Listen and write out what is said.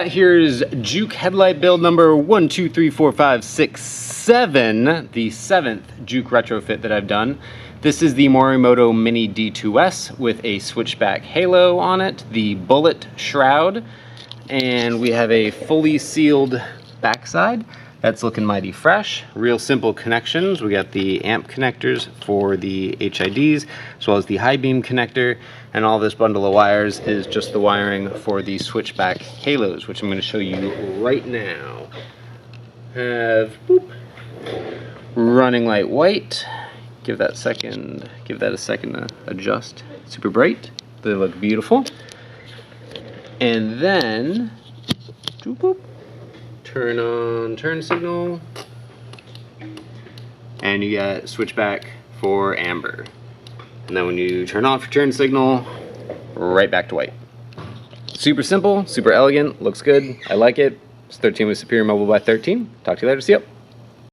Here's Juke headlight build number 1, 2, 3, 4, 5, 6, 7, the 7th Juke retrofit that I've done. This is the Morimoto Mini D2S with a Switchback halo on it, the bullet shroud, and we have a fully sealed backside. That's looking mighty fresh. Real simple connections. We got the amp connectors for the HIDs, as well as the high beam connector, and all this bundle of wires is just the wiring for the Switchback halos, which I'm going to show you right now. Have running light white. Give that a second to adjust. Super bright. They look beautiful. And then turn on turn signal, and you got Switchback for amber. And then when you turn off your turn signal, right back to white. Super simple, super elegant, looks good. I like it. It's 13 with Superior Mobile by 13. Talk to you later. See ya.